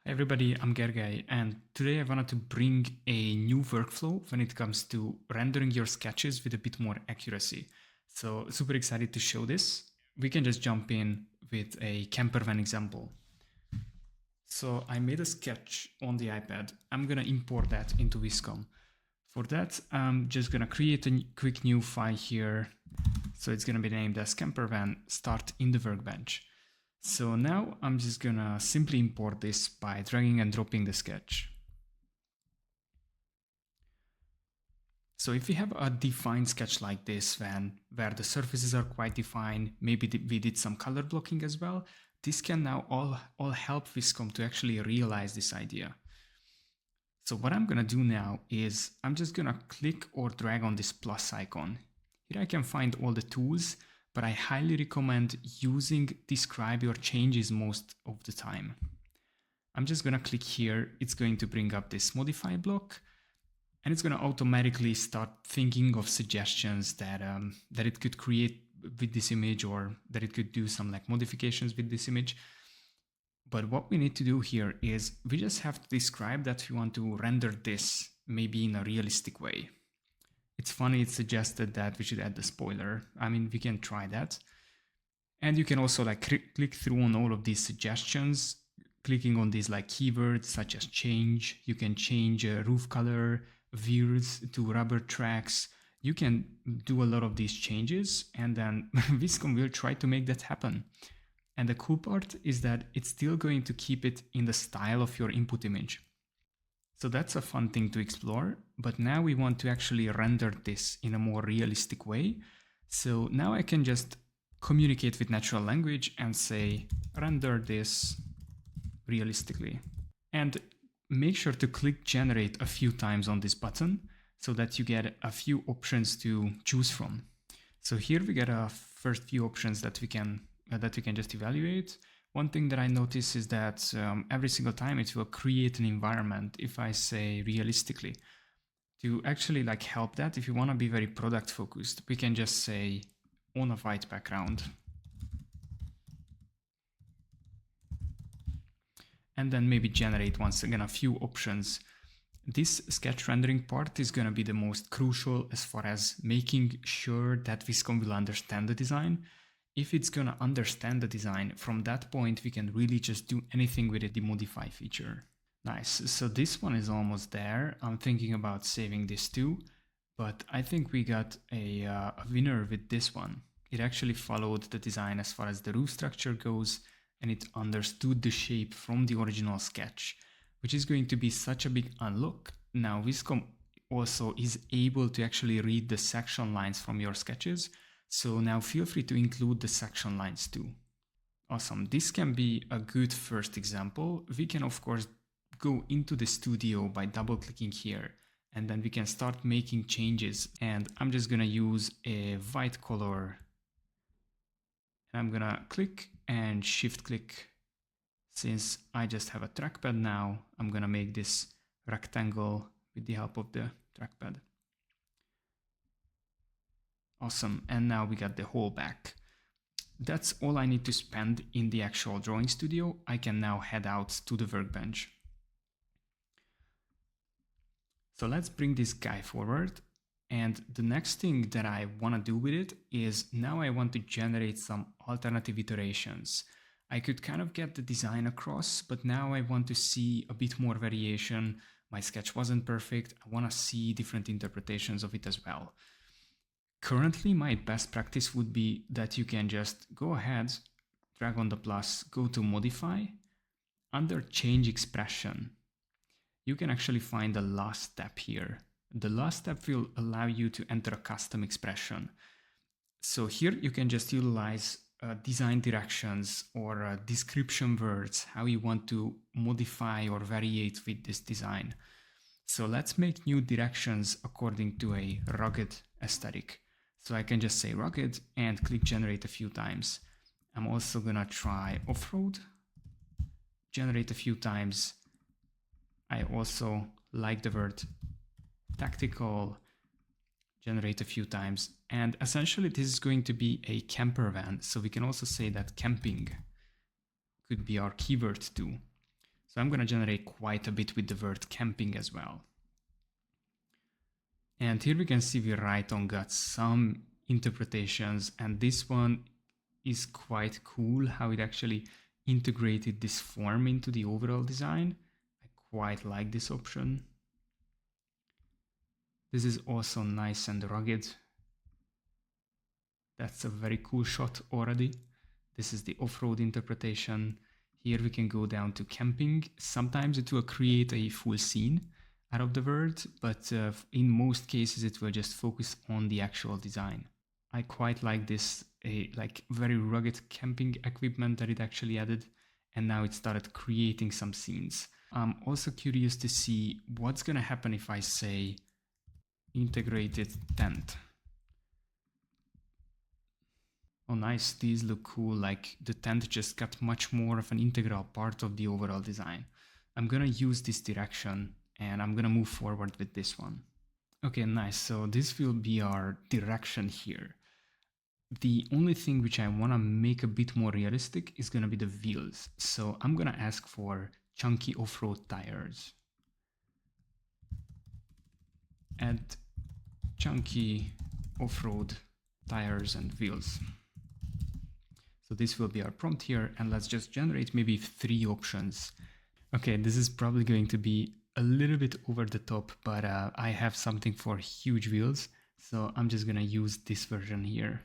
Hey everybody, I'm Gergely, and today I wanted to bring a new workflow when it comes to rendering your sketches with a bit more accuracy. So super excited to show this. We can just jump in with a camper van example. So I made a sketch on the iPad. I'm gonna import that into Vizcom. For that, I'm just gonna create a quick new file here. So it's gonna be named as camper van start in the workbench. So now I'm just gonna simply import this by dragging and dropping the sketch. So if we have a defined sketch like this, where the surfaces are quite defined, maybe we did some color blocking as well, this can now all help Vizcom to actually realize this idea. So what I'm gonna do now is I'm just gonna click or drag on this plus icon. Here I can find all the tools, but I highly recommend using describe your changes most of the time. I'm just gonna click here. It's going to bring up this modify block, and it's gonna automatically start thinking of suggestions that it could create with this image, or that it could do some like modifications with this image. But what we need to do here is we just have to describe that we want to render this maybe in a realistic way. It's funny, it suggested that we should add the spoiler. I mean, we can try that. And you can also like click through on all of these suggestions, clicking on these like keywords such as change. You can change roof color, wheels to rubber tracks. You can do a lot of these changes, and then Vizcom will try to make that happen. And the cool part is that it's still going to keep it in the style of your input image. So that's a fun thing to explore, but now we want to actually render this in a more realistic way. So now I can just communicate with natural language and say, render this realistically. And make sure to click generate a few times on this button so that you get a few options to choose from. So here we get a first few options that we can just evaluate. One thing that I notice is that every single time it will create an environment if I say realistically. To actually like help that, if you want to be very product focused, we can just say on a white background. And then maybe generate once again a few options. This sketch rendering part is going to be the most crucial as far as making sure that Vizcom will understand the design. If it's gonna understand the design, from that point we can really just do anything with the modify feature. Nice, so this one is almost there. I'm thinking about saving this too, but I think we got a winner with this one. It actually followed the design as far as the roof structure goes, and it understood the shape from the original sketch, which is going to be such a big unlock. Now Vizcom also is able to actually read the section lines from your sketches, so now feel free to include the section lines too. Awesome, this can be a good first example. We can of course go into the studio by double clicking here, and then we can start making changes. And I'm just gonna use a white color. And I'm gonna click and shift click. Since I just have a trackpad now, I'm gonna make this rectangle with the help of the trackpad. Awesome, and now we got the whole back. That's all I need to spend in the actual drawing studio. I can now head out to the workbench. So let's bring this guy forward. And the next thing that I want to do with it is now I want to generate some alternative iterations. I could kind of get the design across, but now I want to see a bit more variation. My sketch wasn't perfect. I want to see different interpretations of it as well. Currently, my best practice would be that you can just go ahead, drag on the plus, go to modify. Under change expression, you can actually find the last step here. The last step will allow you to enter a custom expression. So here you can just utilize design directions or description words, how you want to modify or variate with this design. So let's make new directions according to a rugged aesthetic. So I can just say rugged and click generate a few times. I'm also gonna try off-road, generate a few times. I also like the word tactical, generate a few times. And essentially this is going to be a camper van. So we can also say that camping could be our keyword too. So I'm going to generate quite a bit with the word camping as well. And here we can see we right on got some interpretations, and this one is quite cool how it actually integrated this form into the overall design. I quite like this option. This is also nice and rugged. That's a very cool shot already. This is the off-road interpretation. Here we can go down to camping. Sometimes it will create a full scene out of the word, but in most cases it will just focus on the actual design. I quite like this like very rugged camping equipment that it actually added, and now it started creating some scenes. I'm also curious to see what's gonna happen if I say integrated tent. Oh nice, these look cool, like the tent just got much more of an integral part of the overall design. I'm gonna use this direction and I'm gonna move forward with this one. Okay, nice, so this will be our direction here. The only thing which I wanna make a bit more realistic is gonna be the wheels. So I'm gonna ask for chunky off-road tires. Add chunky off-road tires and wheels. So this will be our prompt here, and let's just generate maybe 3 options. Okay, this is probably going to be a little bit over the top, but I have something for huge wheels, so I'm just gonna use this version here.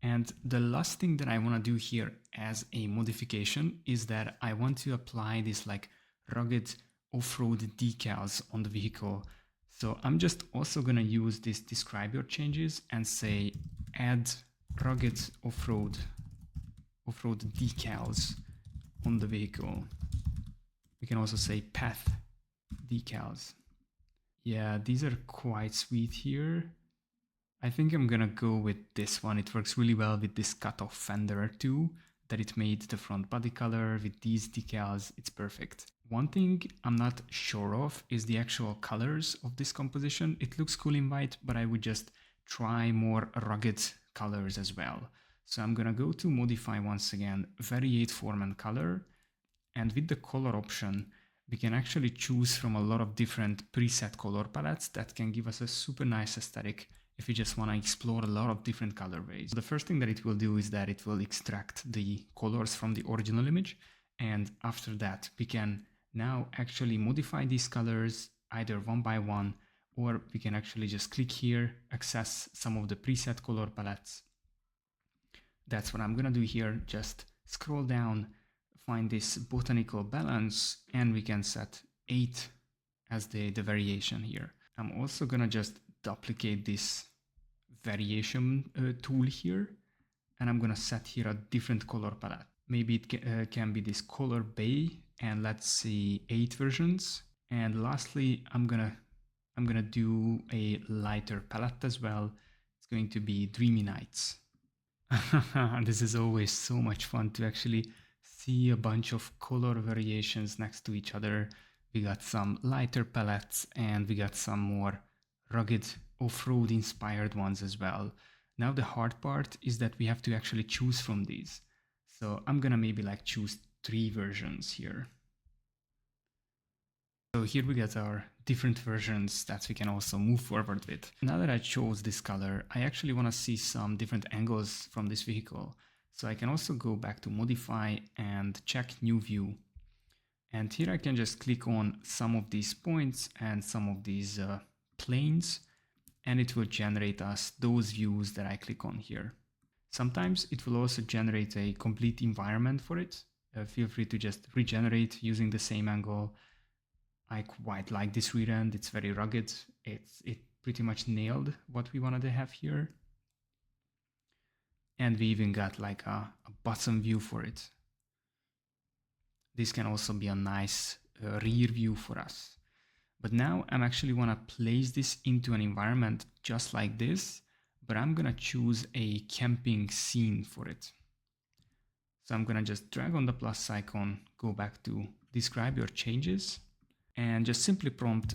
And the last thing that I want to do here as a modification is that I want to apply this like rugged off-road decals on the vehicle. So I'm just also going to use this describe your changes and say add rugged off-road decals on the vehicle. We can also say path decals. Yeah, these are quite sweet here. I think I'm gonna go with this one. It works really well with this cutoff fender too, that it made the front body color with these decals. It's perfect. One thing I'm not sure of is the actual colors of this composition. It looks cool in white, but I would just try more rugged colors as well. So I'm gonna go to modify once again, variate form and color. And with the color option, we can actually choose from a lot of different preset color palettes that can give us a super nice aesthetic if you just want to explore a lot of different colorways. The first thing that it will do is that it will extract the colors from the original image, and after that we can now actually modify these colors either one by one, or we can actually just click here, access some of the preset color palettes. That's what I'm gonna do here. Just scroll down, find this botanical balance, and we can set 8 as the variation here. I'm also gonna just duplicate this variation tool here, and I'm gonna set here a different color palette. Maybe it can be this color bay, and let's see 8 versions. And lastly, I'm gonna do a lighter palette as well. It's going to be Dreamy Nights. This is always so much fun to actually see a bunch of color variations next to each other. We got some lighter palettes and we got some more rugged off-road inspired ones as well. Now the hard part is that we have to actually choose from these. So I'm gonna maybe like choose 3 versions here. So here we get our different versions that we can also move forward with. Now that I chose this color, I actually want to see some different angles from this vehicle. So I can also go back to modify and check new view. And here I can just click on some of these points and some of these planes, and it will generate us those views that I click on here. Sometimes it will also generate a complete environment for it. Feel free to just regenerate using the same angle. I quite like this rear end. It's very rugged. It pretty much nailed what we wanted to have here. And we even got like a bottom view for it. This can also be a nice rear view for us. But now I'm actually want to place this into an environment just like this, but I'm going to choose a camping scene for it. So I'm going to just drag on the plus icon, go back to describe your changes, and just simply prompt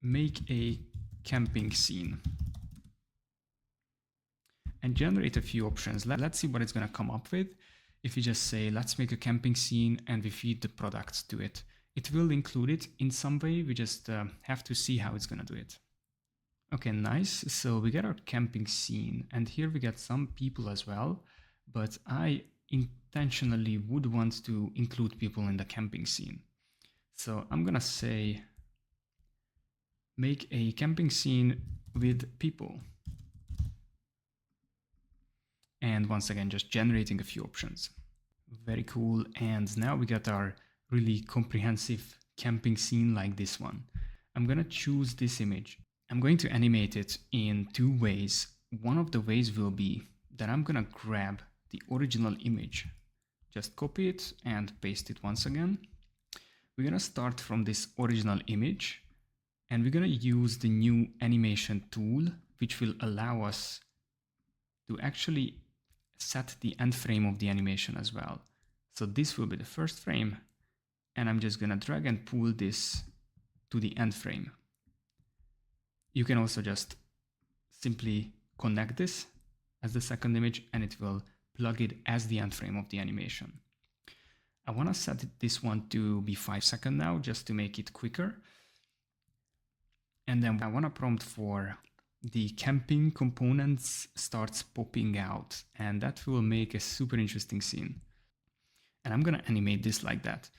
make a camping scene and generate a few options. Let's see what it's going to come up with. if you just say, let's make a camping scene and we feed the products to it, it will include it in some way. We just have to see how it's gonna do it. Okay, nice. So we get our camping scene, and here we get some people as well, but I intentionally would want to include people in the camping scene. So I'm gonna say, make a camping scene with people. And once again, just generating a few options. Very cool. And now we got our really comprehensive camping scene like this one. I'm gonna choose this image. I'm going to animate it in two ways. One of the ways will be that I'm gonna grab the original image, just copy it and paste it once again. We're gonna start from this original image and we're gonna use the new animation tool, which will allow us to actually set the end frame of the animation as well. So this will be the first frame, and I'm just gonna drag and pull this to the end frame. You can also just simply connect this as the second image and it will plug it as the end frame of the animation. I want to set this one to be 5 seconds now, just to make it quicker. And then I want to prompt for the camping components starts popping out, and that will make a super interesting scene. And I'm going to animate this like that.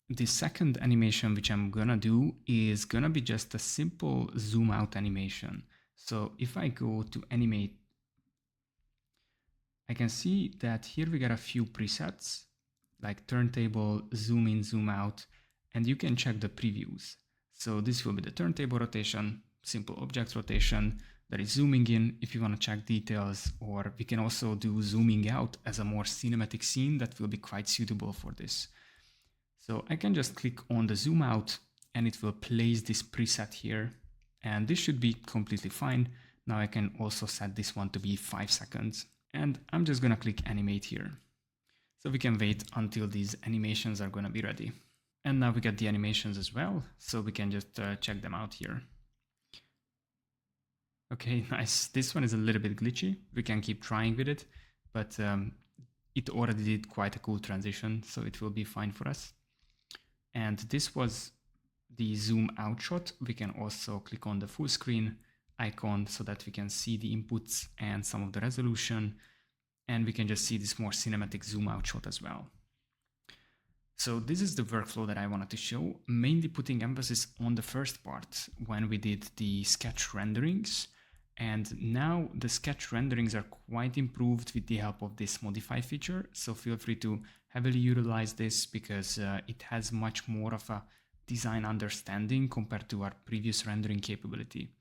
The second animation which I'm gonna do is gonna be just a simple zoom out animation. So if I go to animate, I can see that here we got a few presets like turntable, zoom in, zoom out, and you can check the previews. So this will be the turntable rotation, simple object rotation, that is zooming in if you want to check details, or we can also do zooming out as a more cinematic scene that will be quite suitable for this. So I can just click on the zoom out and it will place this preset here, and this should be completely fine. Now I can also set this one to be 5 seconds, and I'm just gonna click animate here. So we can wait until these animations are gonna be ready. And now we get the animations as well, so we can just check them out here. Okay, nice. This one is a little bit glitchy. We can keep trying with it, but it already did quite a cool transition, so it will be fine for us. And this was the zoom out shot. We can also click on the full screen icon so that we can see the inputs and some of the resolution. And we can just see this more cinematic zoom out shot as well. So this is the workflow that I wanted to show, mainly putting emphasis on the first part when we did the sketch renderings. And now the sketch renderings are quite improved with the help of this modify feature. So feel free to heavily utilize this because it has much more of a design understanding compared to our previous rendering capability.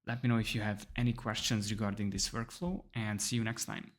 Let me know if you have any questions regarding this workflow, and see you next time.